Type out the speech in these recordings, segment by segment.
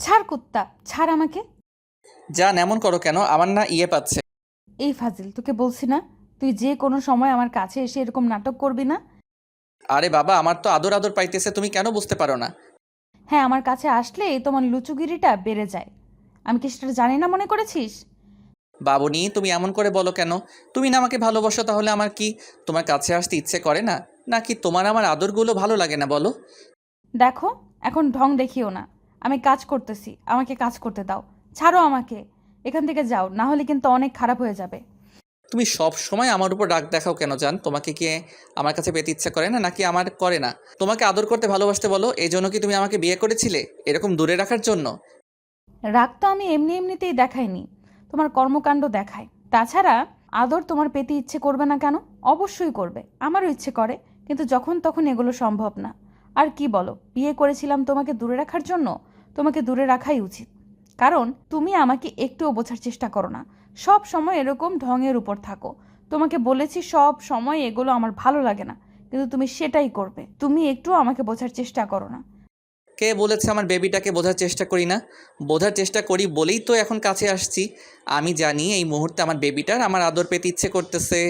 ছাড় কুত্তা, ছাড় আমাকে। জান এমন করো কেন? আমার না ইয়ে পাচ্ছে। এই ফাজিল, তোকে বলছি না তুই যে কোনো সময় আমার কাছে এসে এরকম নাটক করবি না। আরে বাবা, আমার তো আদর আদর পাইতেছে, তুমি কেন বুঝতে পারো না? হ্যাঁ, আমার কাছে আসলেই তোমার লুচুগিরিটা বেড়ে যায়। আমি কি সেটা জানি না মনে করেছিস? বাবুনি, তুমি এমন করে বলো কেন? তুমি না আমাকে ভালোবাসো, তাহলে আমার কি তোমার কাছে আসতে ইচ্ছে করে না? নাকি তোমার আমার আদরগুলো ভালো লাগে না বলো? দেখো, এখন ঢং দেখিও না। আমি কাজ করতেছি, আমাকে কাজ করতে দাও। ছাড়ো আমাকে, এখান থেকে যাও, না হলে কিন্তু অনেক খারাপ হয়ে যাবে। তুমি সব সময় আমার উপর রাগ দেখাও কেন জান? তোমাকে কি আমার কাছে পেতে ইচ্ছে করে না, নাকি আমার করে না? তোমাকে আদর করতে ভালোবাসতে বলো, এই জন্য কি তুমি আমাকে বিয়ে করেছিলে এরকম দূরে রাখার জন্য? রাগ তো আমি এমনি এমনিতেই দেখাইনি, তোমার কর্মকাণ্ড দেখায়। তাছাড়া আদর তোমার পেতে ইচ্ছে করবে না কেন? অবশ্যই করবে, আমারও ইচ্ছে করে, কিন্তু যখন তখন এগুলো সম্ভব না। আর কি বলো, বিয়ে করেছিলাম তোমাকে দূরে রাখার জন্য? তোমাকে দূরে রাখাই উচিত, কারণ তুমি আমাকে একটুও বোঝার চেষ্টা করো না। সব সময় এরকম ঢঙের উপর থাকো। তোমাকে বলেছি সব সময় এগুলো আমার ভালো লাগে না, কিন্তু তুমি সেটাই করবে। তুমি একটু আমাকে বোঝার চেষ্টা করো না। কে বলেছে আমার বেবিটাকে বোঝার চেষ্টা করি না? বোঝার চেষ্টা করি বলেই তো এখন কাছে আসছি। আমি জানি এই মুহূর্তে আমার বেবিটার আমার আদর পেতে ইচ্ছে করতেছে,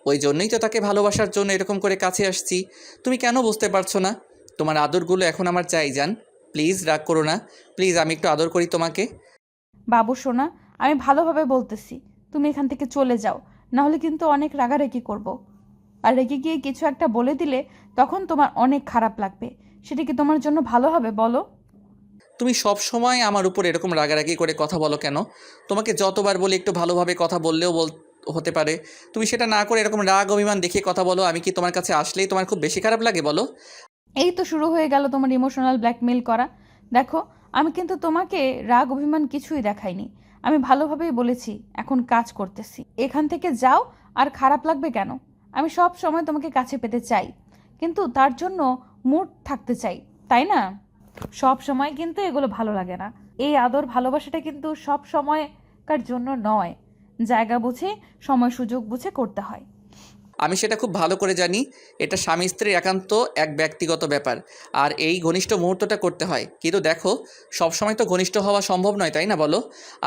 ওই জন্যই তো তাকে ভালোবাসার জন্য এরকম করে কাছে আসছি। তুমি কেন বুঝতে পারছো না? তোমার আদরগুলো এখন আমার চাই জান। প্লিজ রাগ করো না, প্লিজ আমি একটু আদর করি তোমাকে। বাবু সোনা, আমি ভালোভাবে বলতেছি, তুমি এখান থেকে চলে যাও, না হলে কিন্তু অনেক রাগারাগি করব। আর রেগে গিয়ে কিছু একটা বলে দিলে তখন তোমার অনেক খারাপ লাগবে। সেটা কি তোমার জন্য ভালো হবে বলো? তুমি সব সময় আমার উপর এরকম রাগারাগি করে কথা বলো কেন? তোমাকে যতবার বলি একটু ভালোভাবে কথা বললেও হতে পারে, তুমি সেটা না করে এরকম রাগ অভিমান দেখিয়ে কথা বলো। আমি কি তোমার কাছে আসলেই তোমার খুব বেশি খারাপ লাগে বলো? এই তো শুরু হয়ে গেল তোমার ইমোশনাল ব্ল্যাকমেল করা। দেখো, আমি কিন্তু তোমাকে রাগ অভিমান কিছুই দেখাইনি। আমি ভালোভাবেই বলেছি এখন কাজ করতেছি, এখান থেকে যাও। আর খারাপ লাগবে কেন? আমি সব সময় তোমাকে কাছে পেতে চাই, কিন্তু তার জন্য মুড থাকতে চাই, তাই না? সব সময় কিন্তু এগুলো ভালো লাগে না। এই আদর ভালোবাসাটা কিন্তু সব সময়কার জন্য নয়। জায়গা বুঝে, সময় সুযোগ বুঝে করতে হয়। আমি সেটা খুব ভালো করে জানি। এটা স্বামী স্ত্রীর একান্ত এক ব্যক্তিগত ব্যাপার, আর এই ঘনিষ্ঠ মুহূর্তটা করতে হয়। কিন্তু দেখো, সবসময় তো ঘনিষ্ঠ হওয়া সম্ভব নয়, তাই না বলো?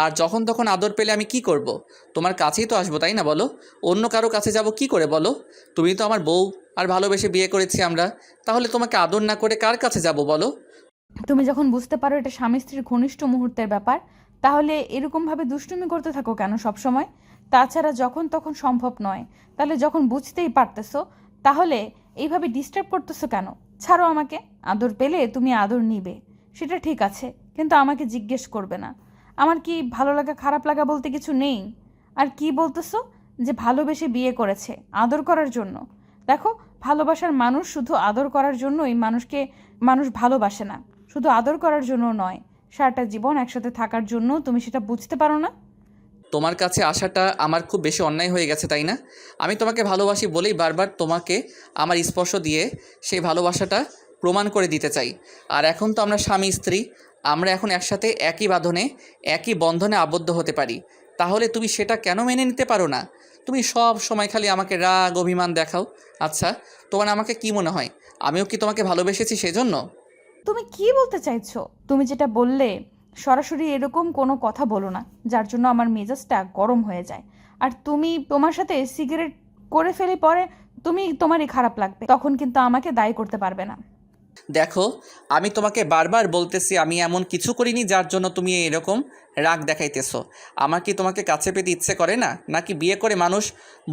আর যখন তখন আদর পেলে আমি কি করব? তোমার কাছেই তো আসবো, তাই না বলো? অন্য কারো কাছে যাব কি করে বলো? তুমি তো আমার বউ, আর ভালোবেসে বিয়ে করেছি আমরা। তাহলে তোমাকে আদর না করে কার কাছে যাব বলো? তুমি যখন বুঝতে পারো এটা স্বামী স্ত্রীর ঘনিষ্ঠ মুহূর্তের ব্যাপার, তাহলে এরকমভাবে দুষ্টুমি করতে থাকো কেন সব সময়? তাছাড়া যখন তখন সম্ভব নয়, তাহলে যখন বুঝতেই পারতেছো, তাহলে এইভাবে ডিস্টার্ব করতেছো কেন? ছাড়ো আমাকে। আদর পেলে তুমি আদর নিবে, সেটা ঠিক আছে, কিন্তু আমাকে জিজ্ঞেস করবে না। আমার কি ভালো লাগা খারাপ লাগা বলতে কিছু নেই? আর কি বলতেছো যে ভালোবেসে বিয়ে করেছে আদর করার জন্য? দেখো, ভালোবাসার মানুষ শুধু আদর করার জন্যই মানুষকে মানুষ ভালোবাসে না, শুধু আদর করার জন্য নয়, সারাটা জীবন একসাথে থাকার জন্য। তুমি সেটা বুঝতে পারো না? তোমার কাছে আসাটা আমার খুব বেশি অন্যায় হয়ে গেছে, তাই না? আমি তোমাকে ভালোবাসি বলেই বারবার তোমাকে আমার স্পর্শ দিয়ে সেই ভালোবাসাটা প্রমাণ করে দিতে চাই। আর এখন তো আমরা স্বামী স্ত্রী, আমরা এখন একসাথে একই বাঁধনে, একই বন্ধনে আবদ্ধ হতে পারি। তাহলে তুমি সেটা কেন মেনে নিতে পারো না? তুমি সব সময় খালি আমাকে রাগ অভিমান দেখাও। আচ্ছা, তোমার আমাকে কি মনে হয়? আমিও কি তোমাকে ভালোবেসেছি সেজন্য? তুমি কি বলতে চাইছো? তুমি যেটা বললে, সরাসরি এরকম কোনো কথা বলো না যার জন্য আমার মেজাজটা গরম হয়ে যায়। আর তুমি তোমার সাথে সিগারেট করে ফেলে পরে তুমি তোমারই খারাপ লাগবে, তখন কিন্তু আমাকে দায়ী করতে পারবে না। দেখো, আমি তোমাকে বারবার বলতেছি আমি এমন কিছু করিনি যার জন্য তুমি এরকম রাগ দেখাইতেছো। আমার কি তোমাকে কাছে পেতে ইচ্ছে করে না, নাকি বিয়ে করে মানুষ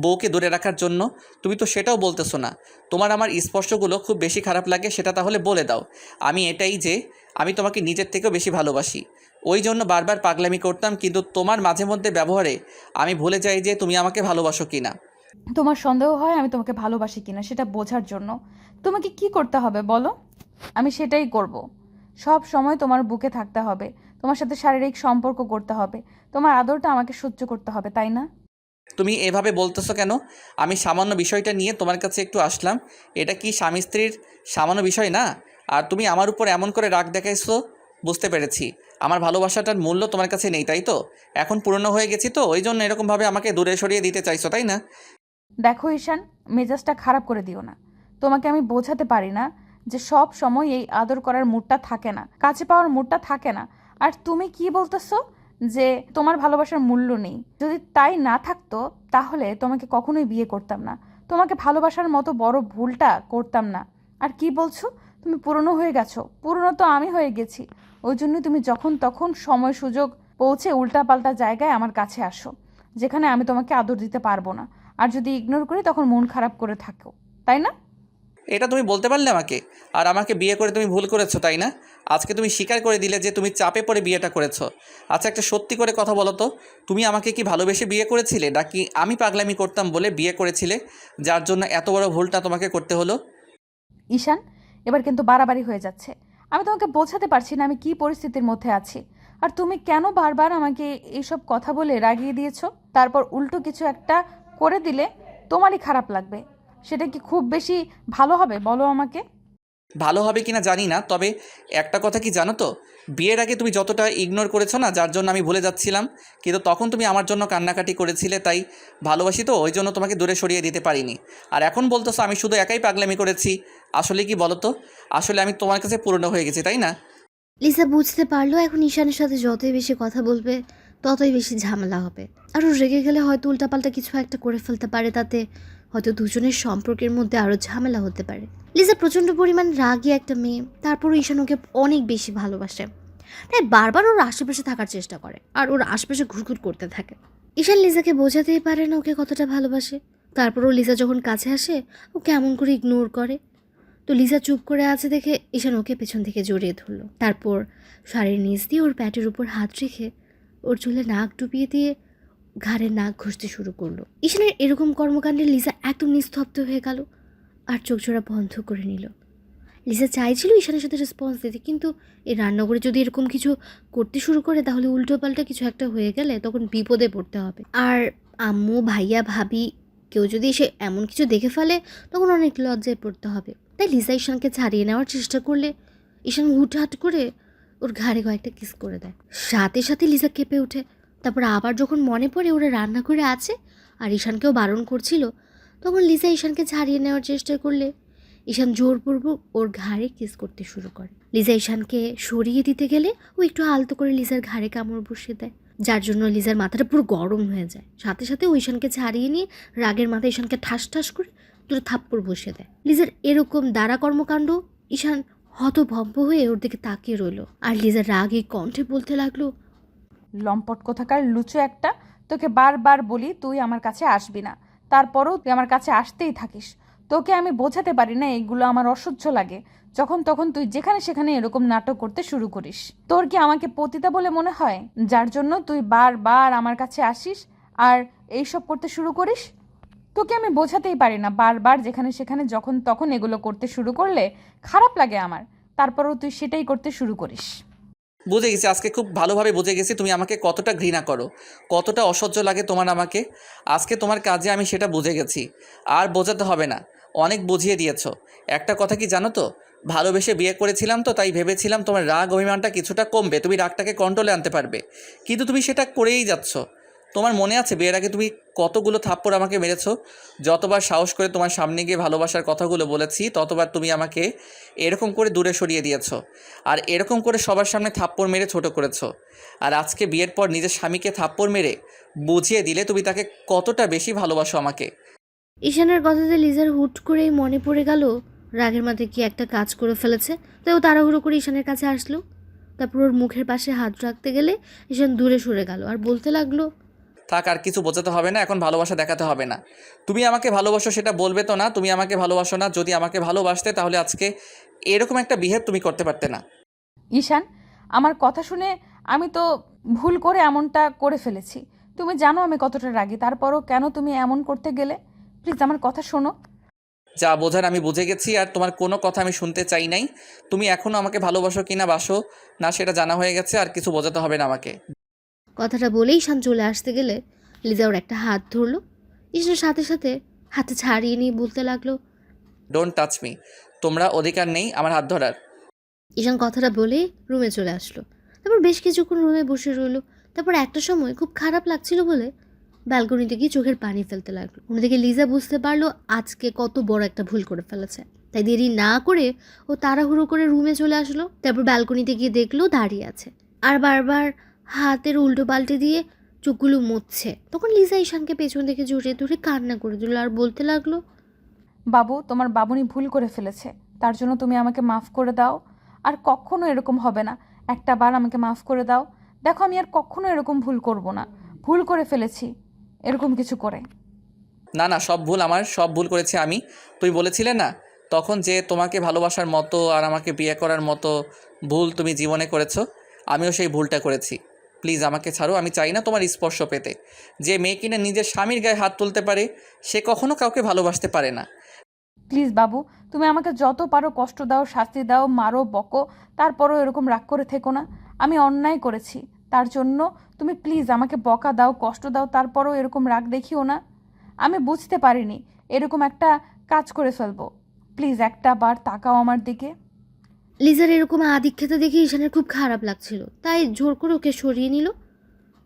বউকে দূরে রাখার জন্য? তুমি তো সেটাও বলতেছো না। তোমার আমার স্পর্শগুলো খুব বেশি খারাপ লাগে, সেটা তাহলে বলে দাও। আমি এটাই যে আমি তোমাকে নিজের থেকেও বেশি ভালোবাসি, ওই জন্য বারবার পাগলামি করতাম, কিন্তু তোমার মাঝে মধ্যে ব্যবহারে আমি ভুলে যাই যে তুমি আমাকে ভালোবাসো কি না। তোমার সন্দেহ হয় আমি তোমাকে ভালোবাসি কিনা সেটা বোঝার জন্য তোমাকে কি করতে হবে বলো? আমি সেটাই করব। সব সময় তোমার বুকে থাকতে হবে, তোমার সাথে শারীরিক সম্পর্ক করতে হবে, তোমার আদরটা আমাকে সহ্য করতে হবে, তাই না? তুমি এভাবে বলতেছো কেন? আমি সামান্য বিষয়টা নিয়ে তোমার কাছে একটু আসলাম, এটা কি স্বামী স্ত্রীর সামান্য বিষয় না? আর তুমি আমার উপর এমন করে রাগ দেখাইছো, বুঝতে পেরেছি। আমার ভালোবাসাটার মূল্য তোমার কাছে নেই, তাই তো? এখন পুরনো হয়ে গেছি তো, ওই জন্য এরকমভাবে আমাকে দূরে সরিয়ে দিতে চাইছো, তাই না? দেখো ঈশান, মেজাজটা খারাপ করে দিও না। তোমাকে আমি বোঝাতে পারি না যে সব সময় এই আদর করার মুডটা থাকে না, কাছে পাওয়ার মুডটা থাকে না। আর তুমি কি বলতেছো যে তোমার ভালোবাসার মূল্য নেই? যদি তাই না থাকতো তাহলে তোমাকে কখনোই বিয়ে করতাম না, তোমাকে ভালোবাসার মতো বড় ভুলটা করতাম না। আর কি বলছো? তুমি পুরনো হয়ে গেছো? পুরনো তো আমি হয়ে গেছি। ওই জন্য তুমি যখন তখন সময় সুযোগ পৌঁছে উল্টাপাল্টা জায়গায় আমার কাছে আসো, যেখানে আমি তোমাকে আদর দিতে পারবো না। আর যদি ইগনোর করি তখন মন খারাপ করে থাকো, তাই না? এটা তুমি বলতে পারলে আমাকে? আর আমাকে বিয়ে করে তুমি ভুল করেছো, তাই না? আজকে তুমি স্বীকার করে দিলে যে তুমি চাপে পড়ে বিয়েটা করেছো। আচ্ছা, একটা সত্যি করে কথা বলো তো, তুমি আমাকে কি ভালোবেসে বিয়ে করেছিলে, নাকি আমি পাগলামি করতাম বলে বিয়ে করেছিলে, যার জন্য এত বড় ভুলটা তোমাকে করতে হলো? ঈশান, এবার কিন্তু বাড়াবাড়ি হয়ে যাচ্ছে। আমি তোমাকে বোঝাতে পারছি না আমি কি পরিস্থিতির মধ্যে আছি। আর তুমি কেন বারবার আমাকে এইসব কথা বলে রাগিয়ে দিয়েছো? তারপর উল্টো কিছু একটা করে দিলে তোমারই খারাপ লাগবে। সেটা কি খুব বেশি ভালো হবে বলো আমাকে? ভালো হবে কিনা জানি না, তবে একটা কথা কি জানো তো, বিয়ের আগে তুমি যতটা ইগনোর করেছো না, যার জন্য আমি ভুলে যাচ্ছিলাম, কিন্তু তখন তুমি আমার জন্য কান্নাকাটি করেছিলে, তাই ভালোবাসি তো ওই জন্য তোমাকে দূরে সরিয়ে দিতে পারিনি। আর এখন বলতেছো আমি শুধু একাই পাগলামি করেছি। আসলে কি বলো তো, আসলে আমি তোমার কাছে পুরনো হয়ে গেছি, তাই না? লিসা বুঝতে পারলো এখন ঈশানের সাথে যতই বেশি কথা বলবে ততই বেশি ঝামেলা হবে। আর ও রেগে গেলে হয়তো উল্টাপাল্টা কিছু একটা করে ফেলতে পারে, তাতে হয়তো দুজনের সম্পর্কের মধ্যে আরও ঝামেলা হতে পারে। লিসা প্রচণ্ড পরিমাণ রাগী একটা মেয়ে, তারপরও ঈশান ওকে অনেক বেশি ভালোবাসে, তাই বারবার ওর আশেপাশে থাকার চেষ্টা করে আর ওর আশেপাশে ঘুরঘুর করতে থাকে। ঈশান লিজাকে বোঝাতেই পারে না ওকে কতটা ভালোবাসে। তারপরও লিজা যখন কাছে আসে ও কেমন করে ইগনোর করে। তো লিজা চুপ করে আছে দেখে ঈশান ওকে পেছন থেকে জড়িয়ে ধরলো, তারপর শাড়ির নিচ দিয়ে ওর প্যাটের উপর হাত রেখে ওর চুলে নাক ডুবিয়ে দিয়ে ঘাড়ে নাক ঘষতে শুরু করলো। ঈশানের এরকম কর্মকাণ্ডে লিজা একদম নিস্তব্ধ হয়ে গেল আর চোখ জোড়া বন্ধ করে নিল। লিজা চাইছিল ঈশানের সাথে রেসপন্স দিতে, কিন্তু এই রান্নাঘরে যদি এরকম কিছু করতে শুরু করে তাহলে উল্টো পাল্টা কিছু একটা হয়ে গেলে তখন বিপদে পড়তে হবে। আর আম্মু ভাইয়া ভাবি কেউ যদি এসে এমন কিছু দেখে ফেলে তখন অনেক লজ্জায় পড়তে হবে। তাই লিজা ঈশানকে ছাড়িয়ে নেওয়ার চেষ্টা করলে ঈশান হুটহাট করে ওর ঘাড়ে কয়েকটা কিস করে দেয়। সাথে সাথে লিজা কেঁপে ওঠে। তারপর আবার যখন মনে পড়ে ওরা রান্না করে আছে আর ঈশানকেও বারণ করছিল, তখন লিজা ঈশানকে ছাড়িয়ে নেওয়ার চেষ্টা করলে ঈশান জোরপূর্বক ওর ঘাড়ে কিস করতে শুরু করে। লিজা ঈশানকে সরিয়ে দিতে গেলে ও একটু আলতো করে লিজার ঘাড়ে কামড় বসিয়ে দেয়, যার জন্য লিজার মাথাটা পুরো গরম হয়ে যায়। সাথে সাথে ও ঈশানকে ছাড়িয়ে নিয়ে রাগের মাথায় ঈশানকে ঠাস ঠাস করে দুটো থাপ্পড় বসিয়ে দেয়। লিজার এরকম দ্বারা কর্মকাণ্ড ঈশান হতভম্ব হয়ে ওর দিকে তাকিয়ে রইল। আর লিজার রাগে কণ্ঠে বলতে লাগলো, লম্পট কোথাকার লুচু একটা, তোকে বারবার বলি তুই আমার কাছে আসবি না, তারপরেও তুই আমার কাছে আসতেই থাকিস। তোকে আমি বোঝাতে পারি না, এগুলো আমার অসহ্য লাগে। যখন তখন তুই যেখানে সেখানে এরকম নাটক করতে শুরু করিস। তোর কি আমাকে পতিতা বলে মনে হয়, যার জন্য তুই বারবার আমার কাছে আসিস আর এইসব করতে শুরু করিস? তোকে আমি বোঝাতেই পারি না, বারবার যেখানে সেখানে যখন তখন এগুলো করতে শুরু করলে খারাপ লাগে আমার, তারপরেও তুই সেটাই করতে শুরু করিস। বুঝে গেছি, আজকে খুব ভালোভাবে বুঝে গেছি তুমি আমাকে কতটা ঘৃণা করো, কতটা অসহ্য লাগে তোমার আমাকে। আজকে তোমার কাজে আমি সেটা বুঝে গেছি, আর বোঝাতে হবে না, অনেক বুঝিয়ে দিয়েছো। একটা কথা কি জানো তো, ভালোবেসে বিয়ে করেছিলাম তো তাই ভেবেছিলাম তোমার রাগ অভিমানটা কিছুটা কমবে, তুমি রাগটাকে কন্ট্রোলে আনতে পারবে, কিন্তু তুমি সেটা করেই যাচ্ছ। তোমার মনে আছে বিয়ের আগে তুমি কতগুলো থাপ্পড় আমাকে মেরেছো? যতবার সাহস করে তোমার সামনে গিয়ে ভালোবাসার কথাগুলো বলেছি ততবার তুমি আমাকে এরকম করে দূরে সরিয়ে দিয়েছো, আর এরকম করে সবার সামনে থাপ্পড় মেরে ছোট করেছো। আর আজকে বিয়ের পর নিজের স্বামীকে থাপ্পড় মেরে বুঝিয়ে দিলে তুমি তাকে কতটা বেশি ভালোবাসো আমাকে। ঈশানের কথাতে লিজার হুট করেই মনে পড়ে গেল রাগের মাথায় কি একটা কাজ করে ফেলেছে। তাই ও তাড়াহুড়ো করে ঈশানের কাছে আসলো। তারপর ওর মুখের পাশে হাত রাখতে গেলে ঈশান দূরে সরে গেল আর বলতে লাগলো, থাক, আর কিছু বোঝাতে হবে না, এখন ভালোবাসা দেখাতে হবে না। তুমি আমাকে ভালোবাসো সেটা বলবে তো না, তুমি আমাকে ভালোবাসো না। যদি আমাকে ভালোবাসতে তাহলে আজকে এরকম একটা বিহেভ তুমি করতে পারতে না। ঈশান, আমার কথা শুনে আমি তো ভুল করে এমনটা করে ফেলেছি। তুমি জানো আমি কতটা রাগী, তারপরও কেন তুমি এমন করতে গেলে? প্লিজ আমার কথা শোনো। যা বোঝার আমি বুঝে গেছি, আর তোমার কোনো কথা আমি শুনতে চাই নাই। তুমি এখনও আমাকে ভালোবাসো কি না বাসো না সেটা জানা হয়ে গেছে, আর কিছু বোঝাতে হবে না আমাকে। কথাটা বলেই ঈশান চলে আসতে গেলে লিজা ওর একটা হাত ধরলো। ঈশানের সাথে সাথে হাতে ছাড়িয়ে নিয়ে বলতে লাগলো, ডোন্ট টাচ মি, তোমরা অধিকার নেই আমার হাত ধরার। ঈশান কথাটা বলে রুমে চলে আসলো। তারপর বেশ কিছুক্ষণ রুমে বসে রইলো। তারপর একটা সময় খুব খারাপ লাগছিল বলে ব্যালকনিতে গিয়ে চোখের পানি ফেলতে লাগলো। অন্যদিকে লিজা বুঝতে পারলো আজকে কত বড় একটা ভুল করে ফেলেছে। তাই দেরি না করে ও তাড়াহুড়ো করে রুমে চলে আসলো। তারপর ব্যালকনিতে গিয়ে দেখলো দাঁড়িয়ে আছে আর বারবার হাতের উল্টো পাল্টে দিয়ে চোখগুলো মুছছে। তখন লিজা ঈশানকে পেছন থেকে জড়িয়ে ধরে কান্না করে দিল আর বলতে লাগলো, বাবু, তোমার বাবুনি ভুল করে ফেলেছে, তার জন্য তুমি আমাকে মাফ করে দাও। আর কখনো এরকম হবে না, একটা বার আমাকে মাফ করে দাও। দেখো, আমি আর কখনো এরকম ভুল করব না। ভুল করে ফেলেছি এরকম কিছু করে। না না, সব ভুল আমার, সব ভুল করেছি আমি। তুই বলেছিলে না তখন যে তোমাকে ভালোবাসার মতো আর আমাকে বিয়ে করার মতো ভুল তুমি জীবনে করেছো, আমিও সেই ভুলটা করেছি। প্লিজ আমাকে ছাড়ো, আমি চাই না তোমার স্পর্শ পেতে। যে মেয়ে কিনা নিজের স্বামীর গায়ে হাত তুলতে পারে সে কখনো কাউকে ভালোবাসতে পারে না। প্লিজ বাবু, তুমি আমাকে যত পারো কষ্ট দাও, শাস্তি দাও, মারো, বকো, তারপরও এরকম রাগ করে থেকো না। আমি অন্যায় করেছি, তার জন্য তুমি প্লিজ আমাকে বকা দাও, কষ্ট দাও, তারপরও এরকম রাগ দেখিও না। আমি বুঝতে পারিনি এরকম একটা কাজ করে ফেলবো। প্লিজ একটা বার তাকাও আমার দিকে। লিজার এরকম আদিক্ষেতা দেখে ঈশানের খুব খারাপ লাগছিল, তাই জোর করে ওকে সরিয়ে নিল।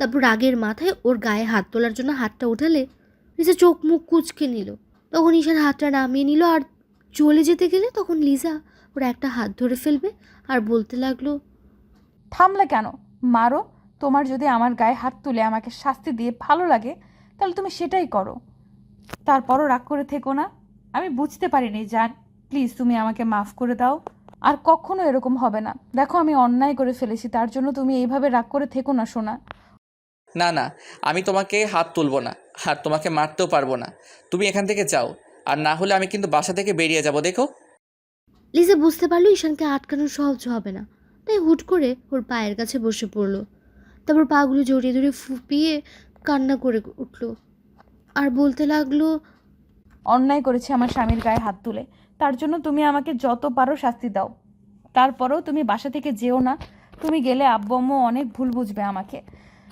তারপর রাগের মাথায় ওর গায়ে হাত তোলার জন্য হাতটা উঠালে লিজা চোখ মুখ কুঁচকে নিল। তখন ঈশান হাতটা নামিয়ে নিল আর চলে যেতে গেলে তখন লিজা ওর একটা হাত ধরে ফেলবে আর বলতে লাগলো, থামলে কেন? মারো। তোমার যদি আমার গায়ে হাত তুলে আমাকে শাস্তি দিয়ে ভালো লাগে তাহলে তুমি সেটাই করো, তারপরও রাগ করে থেকো না। আমি বুঝতে পারিনি জান, প্লিজ তুমি আমাকে মাফ করে দাও। আর কখনো এরকম হবে না। দেখো, আমি অন্যায় করে ফেলেছি, তার জন্য তুমি এইভাবে রাগ করে থেকো না সোনা। না না, আমি তোমাকে হাত তুলবো না, আর তোমাকে মারতেও পারবো না। তুমি এখান থেকে যাও, আর না হলে আমি কিন্তু বাসা থেকে বেরিয়ে যাব। দেখো। লিজা বুঝতে পারলো ঈশানকে আটকানো সহজ হবে না, তাই হুট করে ওর পায়ের কাছে বসে পড়লো। তারপর পাগুলো জড়িয়ে ধরে ফুপিয়ে কান্না করে উঠল আর বলতে লাগলো, অন্যায় করেছি আমার স্বামীর গায়ে হাত তুলে, তার জন্য তুমি আমাকে যত পারো শাস্তি দাও। তারপরেও তুমি বাসা থেকে যেও না। তুমি গেলে আব্বু আম্মু অনেক ভুল বুঝবে আমাকে।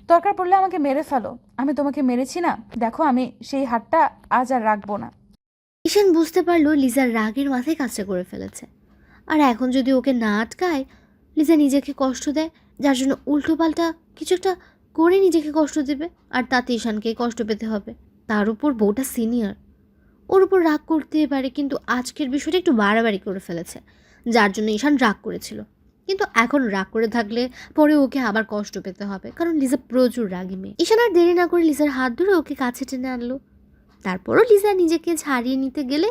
দরকার পড়লে আমাকে মেরে ফেলো, আমি তোমাকে মেরেছি না। দেখো, আমি সেই হাতটা আজ আর রাখবো না। ঈশান বুঝতে পারলো লিজার রাগের মাথায় কাজটা করে ফেলেছে। আর এখন যদি ওকে না আটকায় লিজা নিজেকে কষ্ট দেয়, যার জন্য উল্টোপাল্টা কিছু একটা করে নিজেকে কষ্ট দেবে আর তাতে ঈশানকে কষ্ট পেতে হবে। তার উপর বউটা সিনিয়র, ওর উপর রাগ করতেই পারে, কিন্তু আজকের বিষয়টা একটু বাড়াবাড়ি করে ফেলেছে, যার জন্য ঈশান রাগ করেছিল। কিন্তু এখন রাগ করে থাকলে পরে ওকে আবার কষ্ট পেতে হবে, কারণ লিজা প্রচুর রাগী মেয়ে। ঈশান আর দেরি না করে লিজার হাত ধরে ওকে কাছে টেনে আনলো। তারপরও লিজা নিজেকে ছাড়িয়ে নিতে গেলে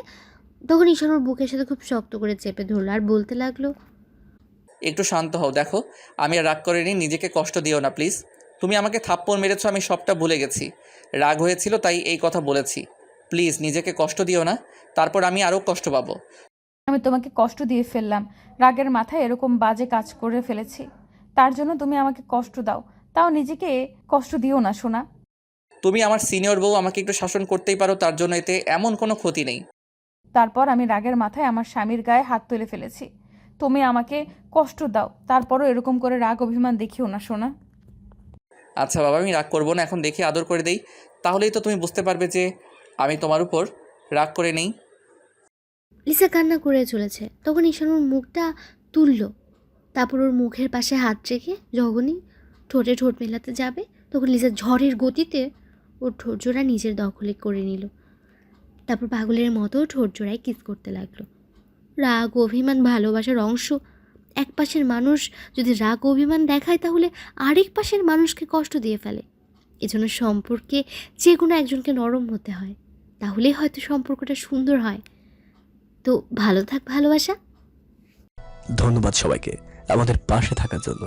তখন ঈশান ওর বুকের সাথে খুব শক্ত করে চেপে ধরলো আর বলতে লাগলো, একটু শান্ত হও। দেখো, আমি আর রাগ করিনি, নিজেকে কষ্ট দিও না প্লিজ। তুমি আমাকে থাপ্পড় মেরেছো, আমি সবটা ভুলে গেছি। রাগ হয়েছিল তাই এই কথা বলেছি। প্লিজ নিজেকে কষ্ট দিও না, তারপর আমি আরও কষ্ট পাবো। আমি তোমাকে কষ্ট দিয়ে ফেললাম, রাগের মাথায় এরকম বাজে কাজ করে ফেলেছি, তার জন্য তুমি আমাকে কষ্ট দাও। তাও নিজেকে কষ্ট দিও না সোনা। তুমি আমার সিনিয়র বউ, আমাকে একটু শাসন করতেই পারো, তার জন্য এতে এমন কোনো ক্ষতি নেই। তারপর আমি রাগের মাথায় আমার স্বামীর গায়ে হাত তুলে ফেলেছি। তুমি আমাকে কষ্ট দাও, তারপরও এরকম করে রাগ অভিমান দেখিও না সোনা। আচ্ছা বাবা, আমি রাগ করবো না, এখন দেখি আদর করে দেই, তাহলেই তো তুমি বুঝতে পারবে যে আমি তোমার উপর রাগ করে নেই। লিসা কান্না করে চলেছে। তখন ঈশান ওর মুখটা তুলল, তারপর ওর মুখের পাশে হাত রেখে যখনই ঠোঁটে ঠোঁট মেলাতে যাবে তখন লিসা ঝড়ের গতিতে ওর ঠোঁট জোড়া নিজের দখলে করে নিল। তারপর পাগলের মতো ঠোঁট জোড়ায় কিস করতে লাগলো। রাগ অভিমান ভালোবাসার অংশ। এক পাশের মানুষ যদি রাগ অভিমান দেখায় তাহলে আরেক পাশের মানুষকে কষ্ট দিয়ে ফেলে। এজন্য সম্পর্কে যে কোনো একজনকে নরম হতে হয়, তাহলেই হয়তো সম্পর্কটা সুন্দর হয়। তো ভালো থাক ভালোবাসা। ধন্যবাদ সবাইকে আমাদের পাশে থাকার জন্য।